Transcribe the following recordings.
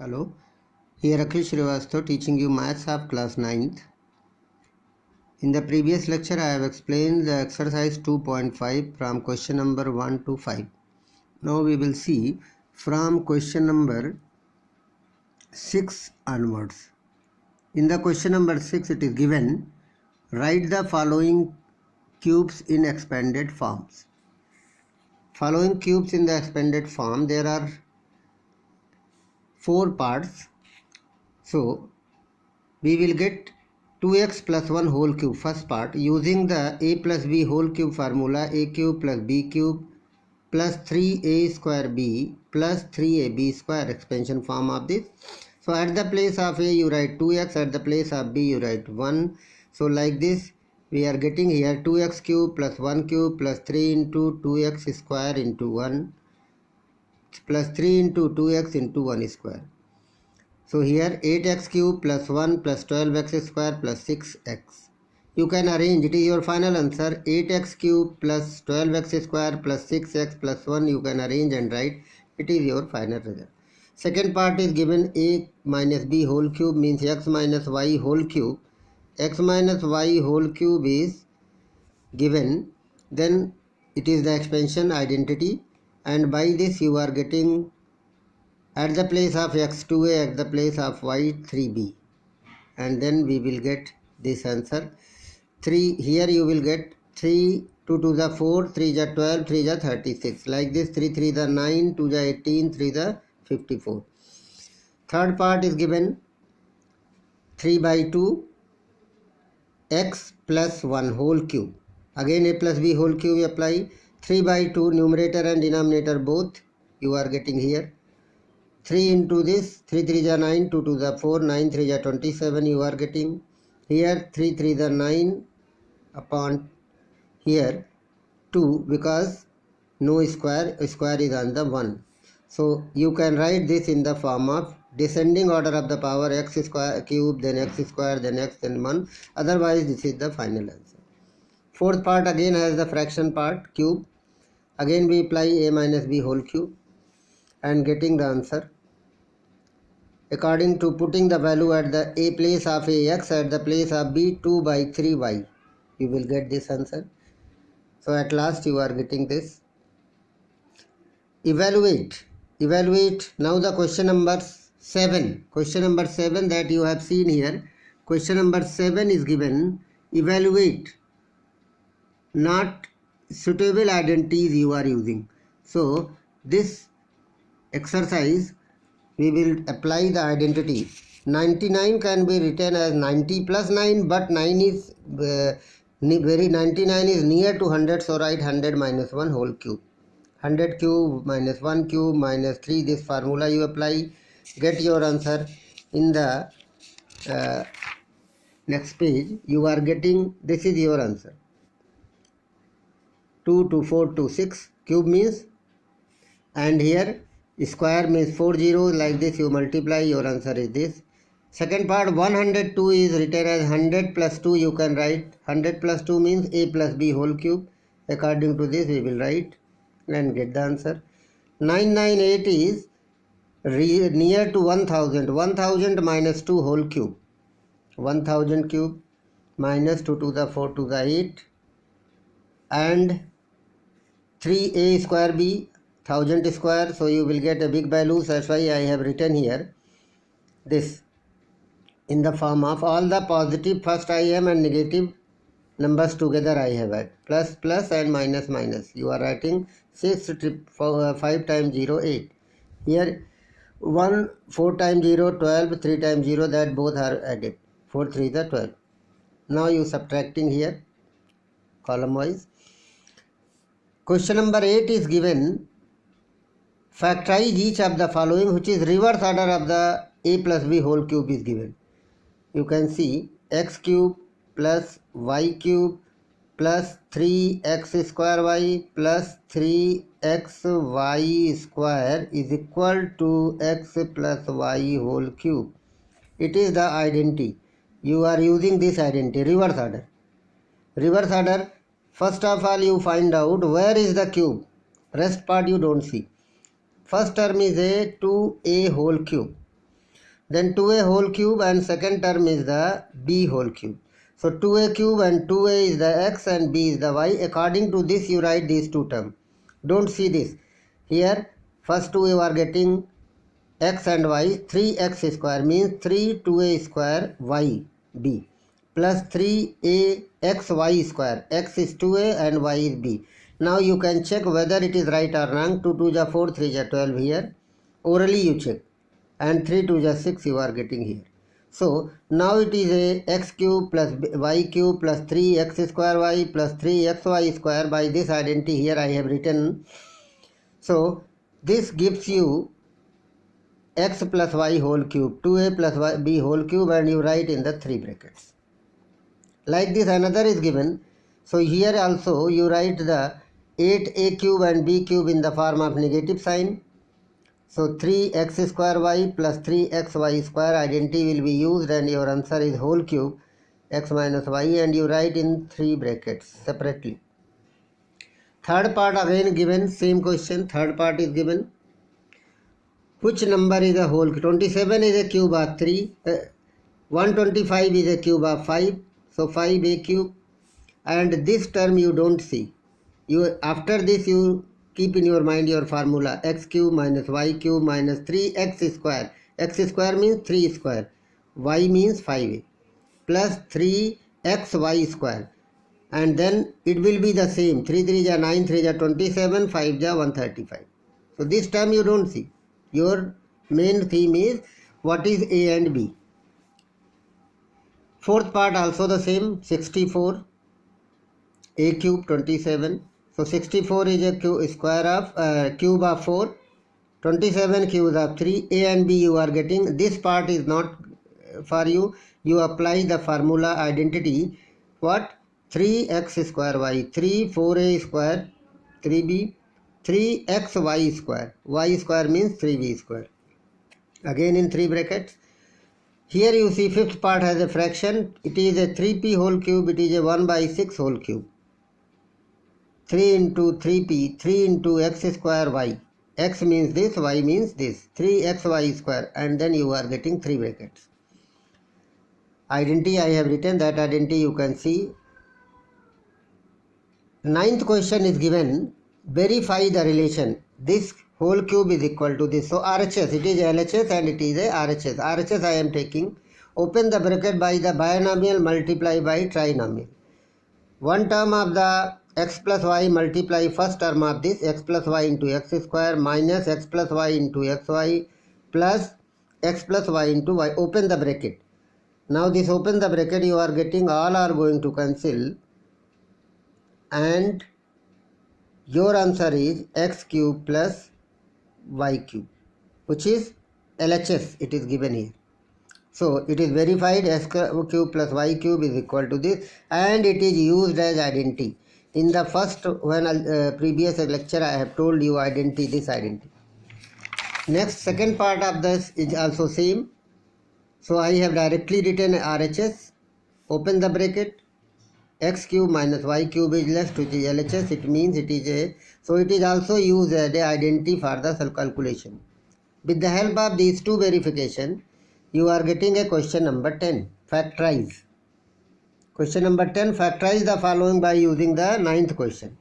Hello, here Akhil Srivastava teaching you maths of class 9th. In the previous lecture I have explained the exercise 2.5 from question number 1 to 5. Now we will see from question number 6 onwards. In the question number 6 it is given, write the following cubes in expanded forms. Following cubes in the expanded form, there are 4 parts. So we will get 2x plus 1 whole cube, first part, using the a plus b whole cube formula, a cube plus b cube plus 3a square b plus 3ab square, expansion form of this. So at the place of a you write 2x, at the place of b you write 1. So like this we are getting here 2x cube plus 1 cube plus 3 into 2x square into 1 plus 3 into 2x into 1 square. So here 8x cube plus 1 plus 12x square plus 6x. You can arrange, it is your final answer, 8x cube plus 12x square plus 6x plus 1, you can arrange and write, it is your final result. Second part is given a minus b whole cube means x minus y whole cube. X minus y whole cube is given, then it is the expansion identity, and by this you are getting at the place of x 2a, at the place of y 3b, and then we will get this answer 3. Here you will get 3 2 to the 4, 3 the 12, 3 the 36, like this 3 3 the 9, 2 the 18, 3 the 54. Third part is given 3 by 2 x plus 1 whole cube. Again a plus b whole cube apply, 3 by 2 numerator and denominator both you are getting here. 3 into this, 3 3 the 9, 2 to the 4, 9 3 the 27 you are getting. Here 3 3 the 9 upon here 2, because no square is on the 1. So you can write this in the form of descending order of the power, x square cube, then x square, then x, then 1. Otherwise this is the final answer. Fourth part again has the fraction part, cube. Again we apply a minus b whole cube and getting the answer according to putting the value at the a place of a x, at the place of b 2 by 3 y, you will get this answer. So at last you are getting this. Evaluate now the question number 7. Question number 7 that you have seen here. Question number 7 is given, evaluate not suitable identities you are using. So this exercise we will apply the identity. 99 can be written as 90 plus 9, but 9 is 99 is near to 100, so write 100 minus 1 whole cube. 100 cube minus 1 cube minus 3, this formula you apply, get your answer. In the next page you are getting, this is your answer, 2 to 4 to 6, cube means, and here square means 4 zeros, like this you multiply, your answer is this. Second part 102 is written as 100 plus 2, you can write 100 plus 2 means a plus b whole cube. According to this we will write and get the answer. 998 is near to 1000, 1000 minus 2 whole cube, 1000 cube minus 2 to the 4 to the 8 and 3a square b 1000 square, so you will get a big value. That's why I have written here this in the form of all the positive first IM and negative numbers together I have had, plus plus and minus minus. You are writing 6 5 times 0 8. Here 1 4 times 0 12, 3 times 0, that both are added, 4 3 the 12. Now you subtracting here column wise. Question number 8 is given, factorize each of the following, which is reverse order of the a plus b whole cube is given. You can see x cube plus y cube plus 3x square y plus 3xy square is equal to x plus y whole cube. It is the identity. You are using this identity, reverse order. Reverse order, first of all you find out where is the cube, rest part you don't see. First term is a 2a whole cube. then 2a whole cube, and second term is the b whole cube. So 2a cube and 2a is the x and b is the y. According to this you write these two terms. Don't see this. Here first two you are getting x and y. 3x square means 3 2a square y b plus 3a x y square. X is 2a and y is b. Now you can check whether it is right or wrong. 2 2 is 4, 3 is 12 here. Orally you check. And 3 2 is 6 you are getting here. So now it is a x cube plus y cube plus 3x square y plus 3xy square. By this identity here I have written. So this gives you x plus y whole cube, 2a plus y, b whole cube, and you write in the 3 brackets. Like this another is given. So here also you write the 8a cube and b cube in the form of negative sign. So 3x square y plus 3xy square identity will be used, and your answer is whole cube x minus y, and you write in 3 brackets separately. Third part again given, same question. Third part is given. Which number is a whole cube? 27 is a cube of 3. 125 is a cube of 5. So 5a cube. And this term you don't see. After this you keep in your mind your formula. X cube minus y cube minus 3x square. X square means 3 square. Y means 5a. Plus 3xy square. And then it will be the same. 3 3 is 9, 3 is 27, 5 is 135. So this term you don't see. Your main theme is what is a and b. Fourth part also the same. 64. A cube 27. So 64 is a square of cube of 4. 27 cubes of 3. A and b you are getting. This part is not for you. You apply the formula identity. What? 3x square y. 3 4a square 3b 3xy square. Y square means 3b square. Again in 3 brackets. Here you see fifth part has a fraction. It is a 3p whole cube. It is a 1 by 6 whole cube. 3 into 3p, 3 into x square y. X means this, y means this. 3xy square, and then you are getting 3 brackets. Identity I have written, that identity you can see. Ninth question is given. Verify the relation. This whole cube is equal to this. So RHS, it is LHS and it is a RHS. RHS I am taking. Open the bracket by the binomial multiply by trinomial. One term of the x plus y multiply first term of this x plus y into x square minus x plus y into xy plus x plus y into y. Open the bracket. Now this open the bracket, you are getting all are going to cancel, and your answer is x cube plus y cube, which is LHS. It is given here. So it is verified. X cube plus y cube is equal to this, and it is used as identity. In the first previous lecture I have told you identity, this identity. Next second part of this is also same. So I have directly written RHS. Open the bracket. X cube minus y cube is left, which is LHS. It means it is a, so it is also used as a identity for the self calculation. With the help of these two verification, you are getting a question number 10. Factorize. Question number 10. Factorize the following by using the ninth question.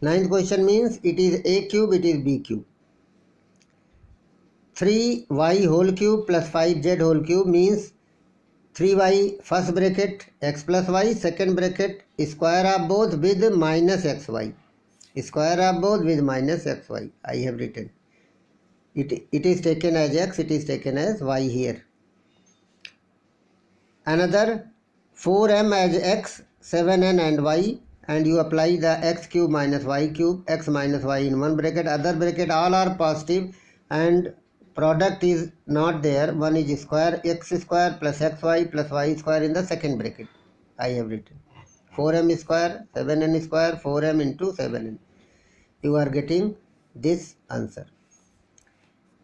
Ninth question means it is a cube, it is b cube. 3y whole cube plus 5z whole cube means 3y first bracket x plus y, second bracket square of both with minus xy. Square of both with minus xy. I have written. It is taken as x, it is taken as y here. Another 4m as x, 7n and y, and you apply the x cube minus y cube, x minus y in one bracket, other bracket all are positive, and product is not there. One is square, x square plus xy plus y square in the second bracket. I have written 4m square, 7n square, 4m into 7n. You are getting this answer.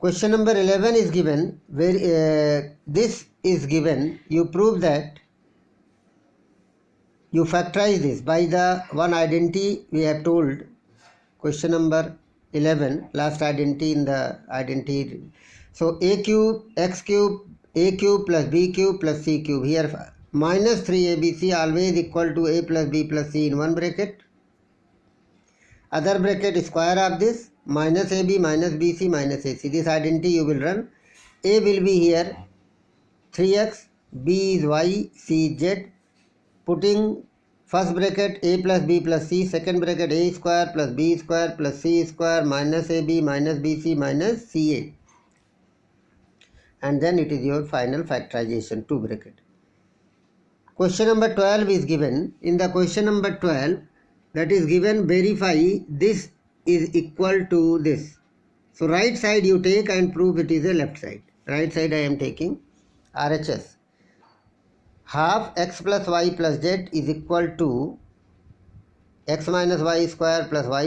Question number 11 is given, where this is given. You prove that you factorize this by the one identity we have told. Question number 11, last identity in the identity. So a cube, x cube, a cube plus b cube plus c cube. Here minus 3abc always equal to a plus b plus c in one bracket. Other bracket square of this minus ab minus bc minus ac. This identity you will run. A will be here 3x, b is y, c is z. Putting first bracket a plus b plus c, second bracket a square plus b square plus c square minus ab minus bc minus ca. And then it is your final factorization, 2 bracket. Question number 12 is given. In the question number 12, that is given, verify this is equal to this. So right side you take and prove it is a left side. Right side I am taking RHS. Half x plus y plus z is equal to x minus y square plus y,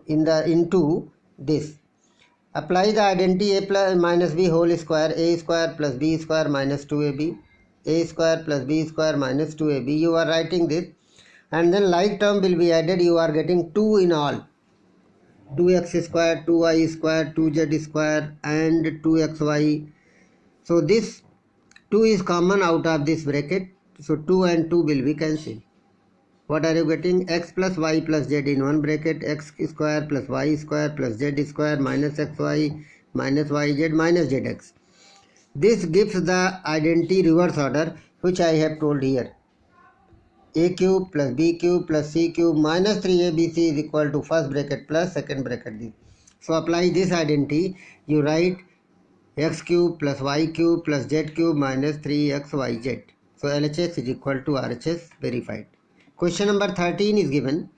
into this. Apply the identity a plus minus b whole square, a square plus b square minus 2ab, a square plus b square minus 2ab. You are writing this, and then like term will be added. You are getting 2 in all. 2x square, 2y square, 2z square and 2xy. So this 2 is common out of this bracket. So 2 and 2 will be cancelled. What are you getting? X plus y plus z in one bracket, x square plus y square plus z square minus xy minus yz minus zx. This gives the identity reverse order, which I have told here. A cube plus b cube plus c cube minus 3abc is equal to first bracket plus second bracket. So apply this identity. You write x cube plus y cube plus z cube minus 3xyz. So LHS is equal to RHS, verified. Question number 13 is given.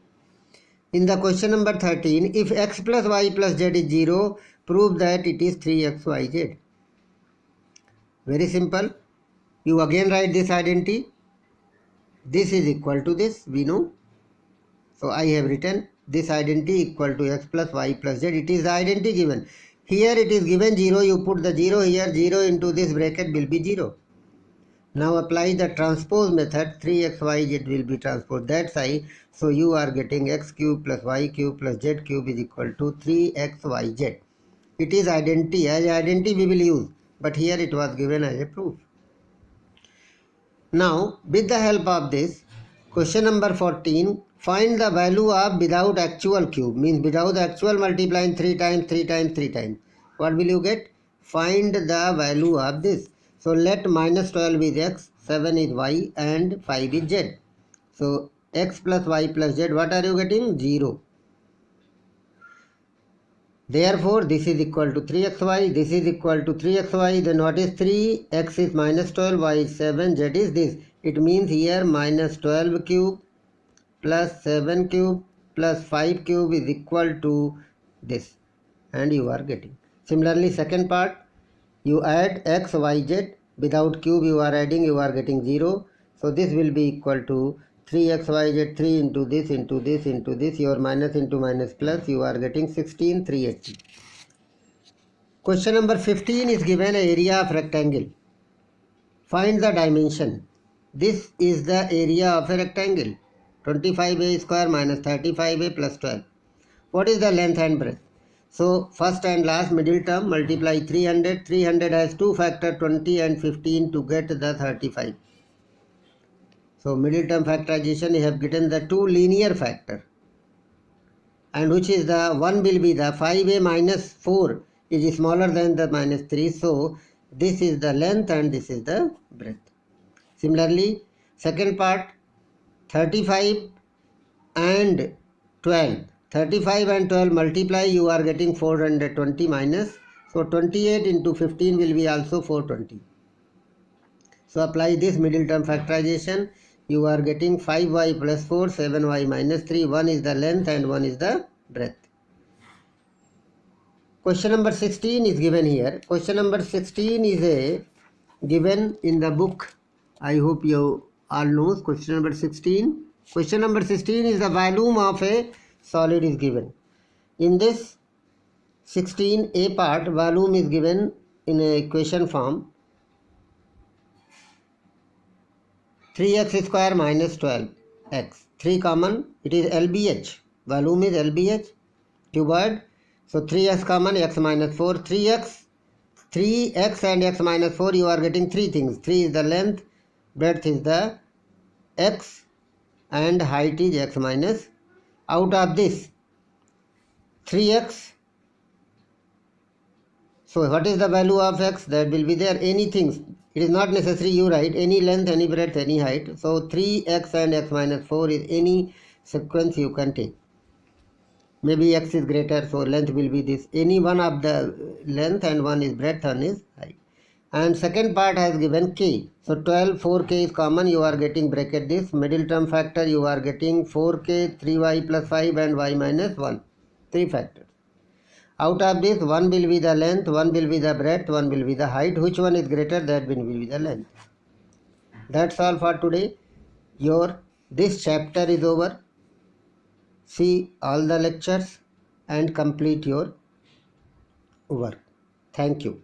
In the question number 13, if x plus y plus z is 0, prove that it is 3xyz. Very simple. You again write this identity. This is equal to this, we know. So I have written this identity equal to x plus y plus z. It is the identity given. Here it is given 0. You put the 0 here. 0 into this bracket will be 0. Now apply the transpose method. 3xyz will be transposed that side. So you are getting x cube plus y cube plus z cube is equal to 3xyz. It is identity. As identity we will use. But here it was given as a proof. Now, with the help of this, question number 14, find the value of without actual cube, means without the actual multiplying 3 times, 3 times, 3 times. What will you get? Find the value of this. So, let minus 12 is x, 7 is y and 5 is z. So, x plus y plus z, what are you getting? 0. Therefore, this is equal to 3xy, this is equal to 3xy, then what is 3? X is minus 12, y is 7, z is this. It means here minus 12 cube plus 7 cube plus 5 cube is equal to this. And you are getting. Similarly, second part, you add x, y, z, without cube you are adding, you are getting 0. So this will be equal to 3xyz, 3 into this, your minus into minus plus, you are getting 16, 380. Question number 15 is given area of rectangle. Find the dimension. This is the area of a rectangle. 25a square minus 35a plus 12. What is the length and breadth? So first and last middle term multiply 300. 300 has two factor 20 and 15 to get the 35. So middle term factorization, you have given the two linear factor, and which is the one will be the 5a minus 4 is smaller than the minus 3. So this is the length and this is the breadth. Similarly, second part, 35 and 12. 35 and 12 multiply, you are getting 420 minus. So 28 into 15 will be also 420. So apply this middle term factorization. You are getting 5y plus 4, 7y minus 3. One is the length and one is the breadth. Question number 16 is given here. Question number 16 is given in the book. I hope you all know question number 16. Question number 16 is the volume of a solid is given. In this 16a part, volume is given in a equation form. 3x square minus 12x. 3 common, it is LBH. Volume is LBH, cuboid. So 3x common, x minus 4. 3x 3x and x minus 4, you are getting three things. 3 is the length, breadth is the x, and height is x minus. Out of this 3x, so what is the value of x? That will be there anything. It is not necessary you write any length, any breadth, any height. So 3x and x minus 4 is any sequence you can take. Maybe x is greater, so length will be this. Any one of the length and one is breadth, one is height. And second part has given k. So 12, 4k is common, you are getting bracket this. Middle term factor, you are getting 4k, 3y plus 5 and y minus 1. 3 factors. Out of this, one will be the length, one will be the breadth, one will be the height. Which one is greater? That will be the length. That's all for today. This chapter is over. See all the lectures and complete your work. Thank you.